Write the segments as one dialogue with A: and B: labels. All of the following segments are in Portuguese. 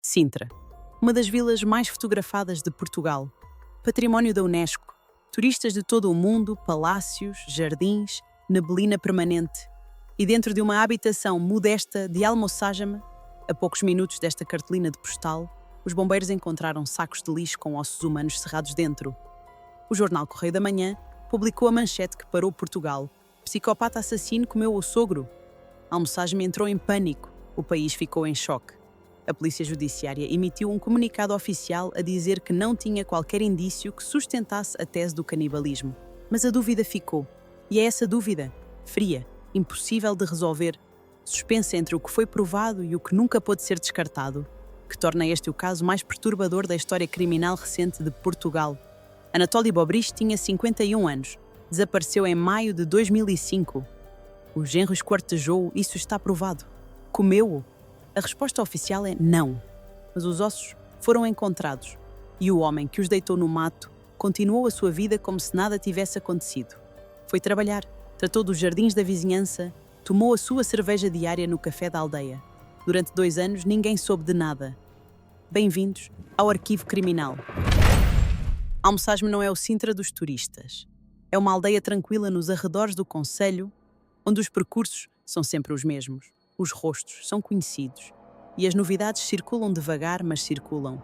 A: Sintra, uma das vilas mais fotografadas de Portugal, património da Unesco, turistas de todo o mundo, palácios, jardins, neblina permanente. E dentro de uma habitação modesta de Almoçagem, a poucos minutos desta cartolina de postal, os bombeiros encontraram sacos de lixo com ossos humanos cerrados dentro. O jornal Correio da Manhã publicou a manchete que parou Portugal. Psicopata assassino comeu o sogro. Almoçagem entrou em pânico. O país ficou em choque. A Polícia Judiciária emitiu um comunicado oficial a dizer que não tinha qualquer indício que sustentasse a tese do canibalismo. Mas a dúvida ficou. E é essa dúvida, fria, impossível de resolver, suspensa entre o que foi provado e o que nunca pôde ser descartado, que torna este o caso mais perturbador da história criminal recente de Portugal. Anatoly Bobrich tinha 51 anos. Desapareceu em maio de 2005. O genro esquartejou-o, isso está provado. Comeu-o? A resposta oficial é não. Mas os ossos foram encontrados. E o homem que os deitou no mato continuou a sua vida como se nada tivesse acontecido. Foi trabalhar, tratou dos jardins da vizinhança, tomou a sua cerveja diária no café da aldeia. Durante 2 anos, ninguém soube de nada. Bem-vindos ao Arquivo Criminal. Almoçagem não é o Sintra dos turistas. É uma aldeia tranquila nos arredores do concelho, onde os percursos são sempre os mesmos. Os rostos são conhecidos e as novidades circulam devagar, mas circulam.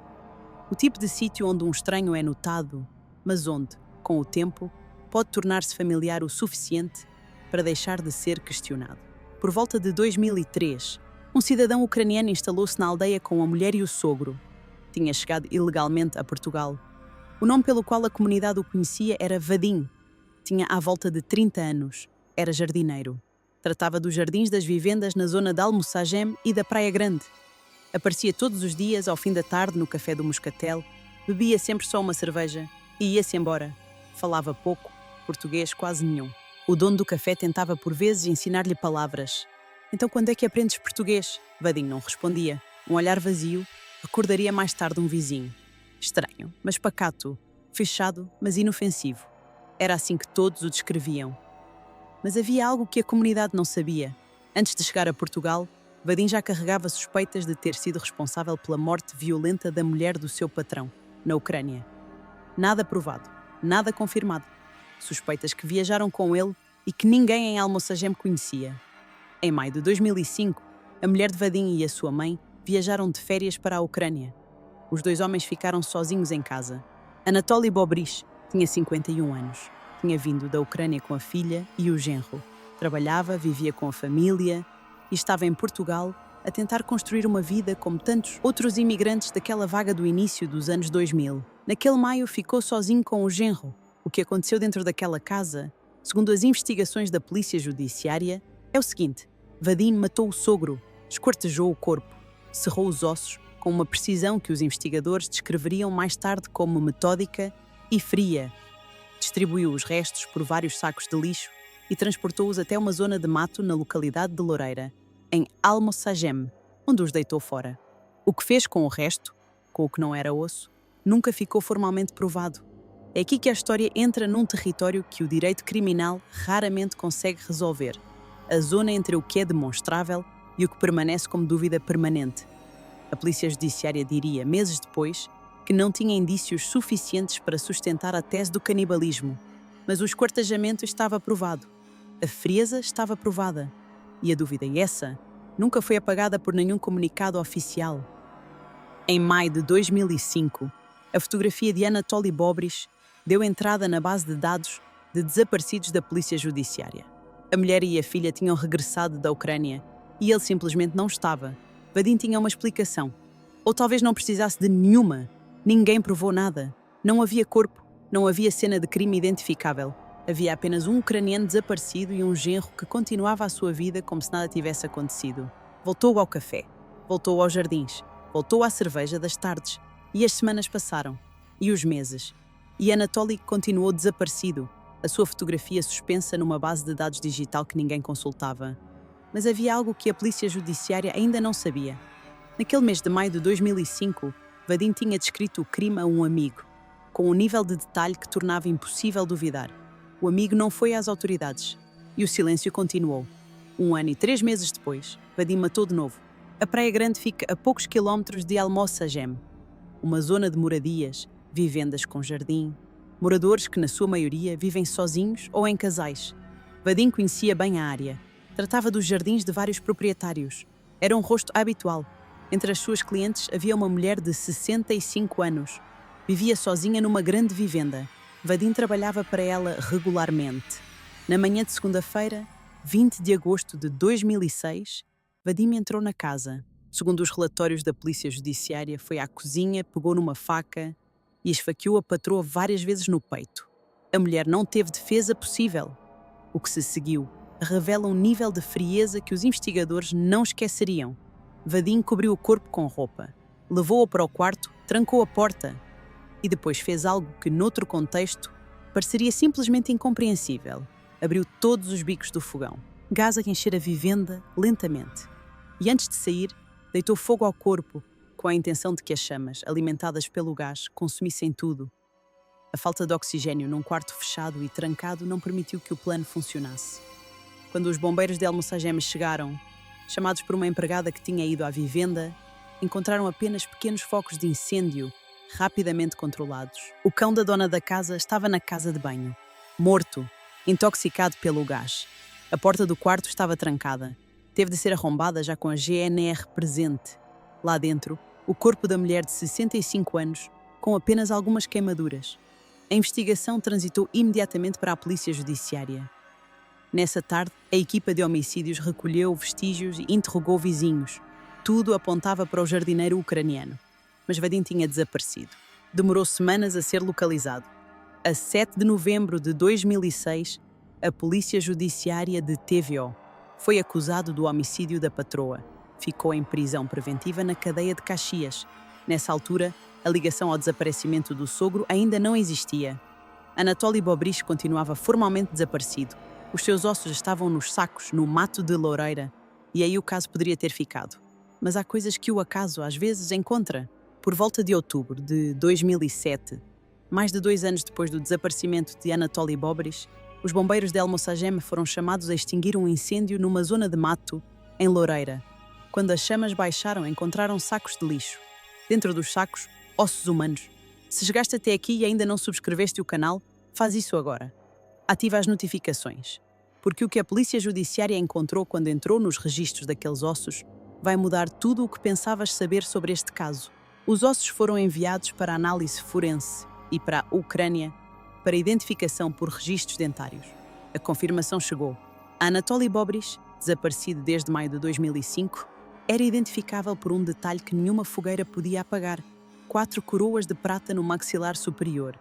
A: O tipo de sítio onde um estranho é notado, mas onde, com o tempo, pode tornar-se familiar o suficiente para deixar de ser questionado. Por volta de 2003, um cidadão ucraniano instalou-se na aldeia com a mulher e o sogro. Tinha chegado ilegalmente a Portugal. O nome pelo qual a comunidade o conhecia era Vadim. Tinha à volta de 30 anos. Era jardineiro. Tratava dos jardins das vivendas na zona de Almoçagem e da Praia Grande. Aparecia todos os dias, ao fim da tarde, no café do Moscatel, bebia sempre só uma cerveja e ia-se embora. Falava pouco, português quase nenhum. O dono do café tentava por vezes ensinar-lhe palavras. Então quando é que aprendes português? Vadim não respondia. Um olhar vazio recordaria mais tarde um vizinho. Estranho, mas pacato, fechado, mas inofensivo. Era assim que todos o descreviam. Mas havia algo que a comunidade não sabia. Antes de chegar a Portugal, Vadim já carregava suspeitas de ter sido responsável pela morte violenta da mulher do seu patrão, na Ucrânia. Nada provado, nada confirmado. Suspeitas que viajaram com ele e que ninguém em Almoçagem conhecia. Em maio de 2005, a mulher de Vadim e a sua mãe viajaram de férias para a Ucrânia. Os 2 homens ficaram sozinhos em casa. Anatoly Bobrich tinha 51 anos. Tinha vindo da Ucrânia com a filha e o genro. Trabalhava, vivia com a família e estava em Portugal a tentar construir uma vida como tantos outros imigrantes daquela vaga do início dos anos 2000. Naquele maio ficou sozinho com o genro. O que aconteceu dentro daquela casa, segundo as investigações da Polícia Judiciária, é o seguinte: Vadim matou o sogro, esquartejou o corpo, cerrou os ossos com uma precisão que os investigadores descreveriam mais tarde como metódica e fria. Distribuiu os restos por vários sacos de lixo e transportou-os até uma zona de mato na localidade de Loureira, em Almoçagem, onde os deitou fora. O que fez com o resto, com o que não era osso, nunca ficou formalmente provado. É aqui que a história entra num território que o direito criminal raramente consegue resolver. A zona entre o que é demonstrável e o que permanece como dúvida permanente. A Polícia Judiciária diria, meses depois, que não tinha indícios suficientes para sustentar a tese do canibalismo, mas o esquartejamento estava provado. A frieza estava provada. E a dúvida essa nunca foi apagada por nenhum comunicado oficial. Em maio de 2005, a fotografia de Anatoly Bobrich deu entrada na base de dados de desaparecidos da Polícia Judiciária. A mulher e a filha tinham regressado da Ucrânia e ele simplesmente não estava. Vadim tinha uma explicação. Ou talvez não precisasse de nenhuma. Ninguém provou nada. Não havia corpo, não havia cena de crime identificável. Havia apenas um ucraniano desaparecido e um genro que continuava a sua vida como se nada tivesse acontecido. Voltou ao café, voltou aos jardins, voltou à cerveja das tardes. E as semanas passaram. E os meses. E Anatoly continuou desaparecido, a sua fotografia suspensa numa base de dados digital que ninguém consultava. Mas havia algo que a Polícia Judiciária ainda não sabia. Naquele mês de maio de 2005, Vadim tinha descrito o crime a um amigo, com um nível de detalhe que tornava impossível duvidar. O amigo não foi às autoridades, e o silêncio continuou. 1 ano e 3 meses depois, Vadim matou de novo. A Praia Grande fica a poucos quilómetros de Almoçagem, uma zona de moradias, vivendas com jardim, moradores que, na sua maioria, vivem sozinhos ou em casais. Vadim conhecia bem a área. Tratava dos jardins de vários proprietários. Era um rosto habitual. Entre as suas clientes havia uma mulher de 65 anos. Vivia sozinha numa grande vivenda. Vadim trabalhava para ela regularmente. Na manhã de segunda-feira, 20 de agosto de 2006, Vadim entrou na casa. Segundo os relatórios da Polícia Judiciária, foi à cozinha, pegou numa faca e esfaqueou a patroa várias vezes no peito. A mulher não teve defesa possível. O que se seguiu revela um nível de frieza que os investigadores não esqueceriam. Vadim cobriu o corpo com roupa, levou-o para o quarto, trancou a porta e depois fez algo que, noutro contexto, pareceria simplesmente incompreensível. Abriu todos os bicos do fogão, gás a encher a vivenda lentamente. E antes de sair, deitou fogo ao corpo, com a intenção de que as chamas, alimentadas pelo gás, consumissem tudo. A falta de oxigênio num quarto fechado e trancado não permitiu que o plano funcionasse. Quando os bombeiros de Almoçagem chegaram, chamados por uma empregada que tinha ido à vivenda, encontraram apenas pequenos focos de incêndio, rapidamente controlados. O cão da dona da casa estava na casa de banho, morto, intoxicado pelo gás. A porta do quarto estava trancada. Teve de ser arrombada já com a GNR presente. Lá dentro, o corpo da mulher de 65 anos, com apenas algumas queimaduras. A investigação transitou imediatamente para a Polícia Judiciária. Nessa tarde, a equipa de homicídios recolheu vestígios e interrogou vizinhos. Tudo apontava para o jardineiro ucraniano. Mas Vadim tinha desaparecido. Demorou semanas a ser localizado. A 7 de novembro de 2006, a Polícia Judiciária deteve-o. Foi acusado do homicídio da patroa. Ficou em prisão preventiva na cadeia de Caxias. Nessa altura, a ligação ao desaparecimento do sogro ainda não existia. Anatoly Bobrich continuava formalmente desaparecido. Os seus ossos estavam nos sacos, no mato de Loureira, e aí o caso poderia ter ficado. Mas há coisas que o acaso às vezes encontra. Por volta de outubro de 2007, mais de 2 anos depois do desaparecimento de Anatoly Bobrich, os bombeiros de Almoçagem foram chamados a extinguir um incêndio numa zona de mato, em Loureira. Quando as chamas baixaram, encontraram sacos de lixo. Dentro dos sacos, ossos humanos. Se chegaste até aqui e ainda não subscreveste o canal, faz isso agora. Ativa as notificações, porque o que a Polícia Judiciária encontrou quando entrou nos registros daqueles ossos vai mudar tudo o que pensavas saber sobre este caso. Os ossos foram enviados para análise forense e para a Ucrânia para identificação por registros dentários. A confirmação chegou. Anatoly Bobrich, desaparecido desde maio de 2005, era identificável por um detalhe que nenhuma fogueira podia apagar: 4 coroas de prata no maxilar superior.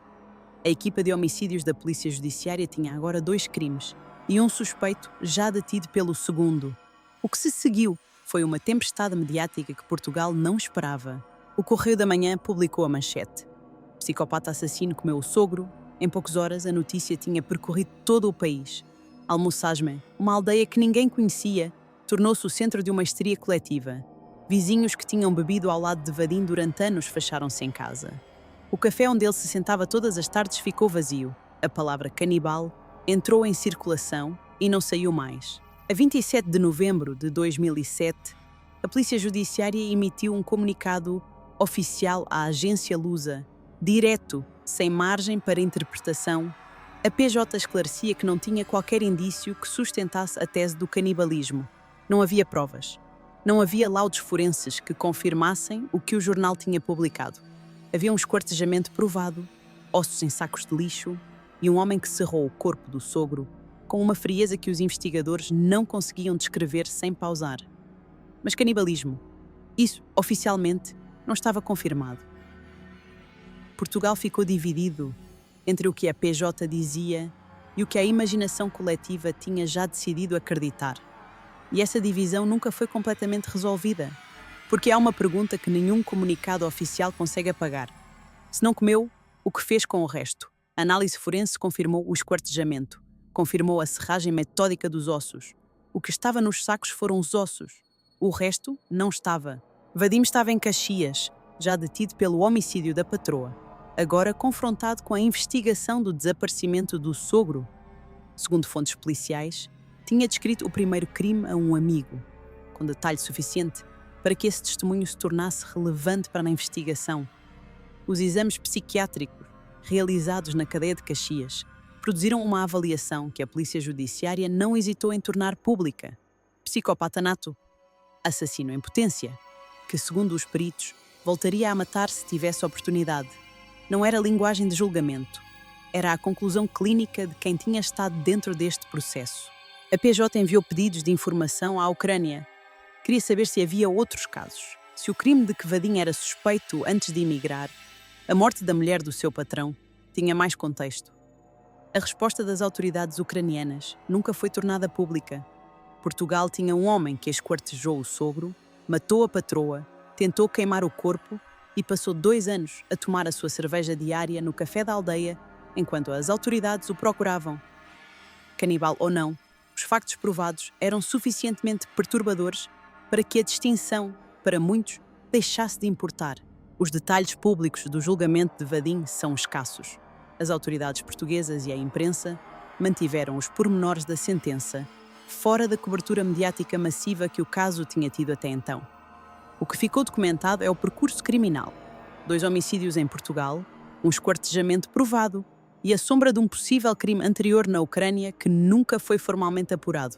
A: A equipa de homicídios da Polícia Judiciária tinha agora 2 crimes e um suspeito já detido pelo segundo. O que se seguiu foi uma tempestade mediática que Portugal não esperava. O Correio da Manhã publicou a manchete: psicopata assassino comeu o sogro. Em poucas horas, a notícia tinha percorrido todo o país. Almoçagem, uma aldeia que ninguém conhecia, tornou-se o centro de uma histeria coletiva. Vizinhos que tinham bebido ao lado de Vadim durante anos fecharam-se em casa. O café onde ele se sentava todas as tardes ficou vazio. A palavra canibal entrou em circulação e não saiu mais. A 27 de novembro de 2007, a Polícia Judiciária emitiu um comunicado oficial à agência Lusa, direto, sem margem para interpretação. A PJ esclarecia que não tinha qualquer indício que sustentasse a tese do canibalismo. Não havia provas. Não havia laudos forenses que confirmassem o que o jornal tinha publicado. Havia um esquartejamento provado, ossos em sacos de lixo e um homem que cerrou o corpo do sogro com uma frieza que os investigadores não conseguiam descrever sem pausar. Mas canibalismo, isso, oficialmente, não estava confirmado. Portugal ficou dividido entre o que a PJ dizia e o que a imaginação coletiva tinha já decidido acreditar. E essa divisão nunca foi completamente resolvida, porque há uma pergunta que nenhum comunicado oficial consegue apagar. Se não comeu, o que fez com o resto? A análise forense confirmou o esquartejamento, confirmou a serragem metódica dos ossos. O que estava nos sacos foram os ossos. O resto não estava. Vadim estava em Caxias, já detido pelo homicídio da patroa, agora confrontado com a investigação do desaparecimento do sogro. Segundo fontes policiais, tinha descrito o primeiro crime a um amigo. Com detalhe suficiente, para que esse testemunho se tornasse relevante para a investigação. Os exames psiquiátricos, realizados na cadeia de Caxias, produziram uma avaliação que a Polícia Judiciária não hesitou em tornar pública. Psicopata nato, assassino em potência, que, segundo os peritos, voltaria a matar se tivesse oportunidade. Não era linguagem de julgamento, era a conclusão clínica de quem tinha estado dentro deste processo. A PJ enviou pedidos de informação à Ucrânia. Queria saber se havia outros casos, se o crime de que Vadim era suspeito antes de emigrar, a morte da mulher do seu patrão, tinha mais contexto. A resposta das autoridades ucranianas nunca foi tornada pública. Portugal tinha um homem que esquartejou o sogro, matou a patroa, tentou queimar o corpo e passou 2 anos a tomar a sua cerveja diária no café da aldeia, enquanto as autoridades o procuravam. Canibal ou não, os factos provados eram suficientemente perturbadores para que a distinção, para muitos, deixasse de importar. Os detalhes públicos do julgamento de Vadim são escassos. As autoridades portuguesas e a imprensa mantiveram os pormenores da sentença fora da cobertura mediática massiva que o caso tinha tido até então. O que ficou documentado é o percurso criminal: 2 homicídios em Portugal, um esquartejamento provado e a sombra de um possível crime anterior na Ucrânia que nunca foi formalmente apurado.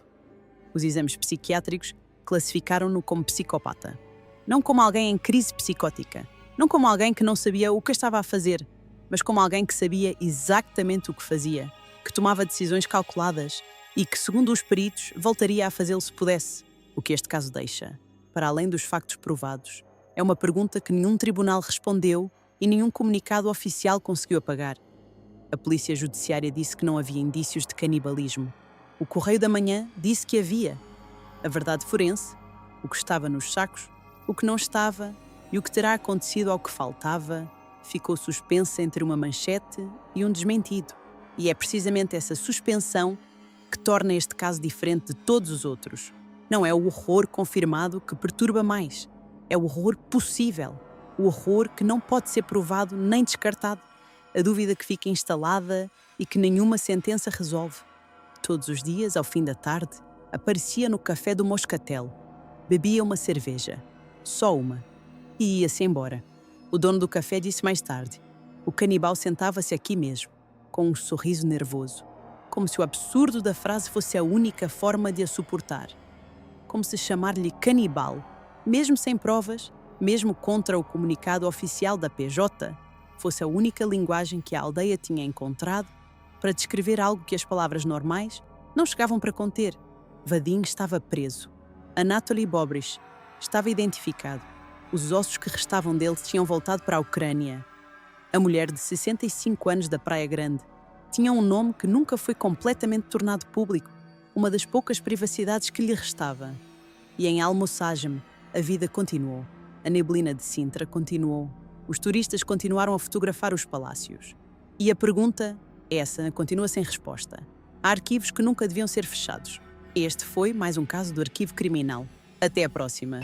A: Os exames psiquiátricos classificaram-no como psicopata. Não como alguém em crise psicótica, não como alguém que não sabia o que estava a fazer, mas como alguém que sabia exatamente o que fazia, que tomava decisões calculadas e que, segundo os peritos, voltaria a fazê-lo se pudesse. O que este caso deixa, para além dos factos provados, é uma pergunta que nenhum tribunal respondeu e nenhum comunicado oficial conseguiu apagar. A Polícia Judiciária disse que não havia indícios de canibalismo. O Correio da Manhã disse que havia. A verdade forense, o que estava nos sacos, o que não estava e o que terá acontecido ao que faltava, ficou suspensa entre uma manchete e um desmentido. E é precisamente essa suspensão que torna este caso diferente de todos os outros. Não é o horror confirmado que perturba mais, é o horror possível, o horror que não pode ser provado nem descartado, a dúvida que fica instalada e que nenhuma sentença resolve. Todos os dias, ao fim da tarde, aparecia no café do Moscatel, bebia uma cerveja, só uma, e ia-se embora. O dono do café disse mais tarde: o canibal sentava-se aqui mesmo, com um sorriso nervoso, como se o absurdo da frase fosse a única forma de a suportar. Como se chamar-lhe canibal, mesmo sem provas, mesmo contra o comunicado oficial da PJ, fosse a única linguagem que a aldeia tinha encontrado para descrever algo que as palavras normais não chegavam para conter. Vadim estava preso. Anatoly Bobrich estava identificado. Os ossos que restavam dele tinham voltado para a Ucrânia. A mulher de 65 anos da Praia Grande tinha um nome que nunca foi completamente tornado público, uma das poucas privacidades que lhe restava. E em Almoçagem, a vida continuou. A neblina de Sintra continuou. Os turistas continuaram a fotografar os palácios. E a pergunta, essa, continua sem resposta. Há arquivos que nunca deviam ser fechados. Este foi mais um caso do Arquivo Criminal. Até a próxima.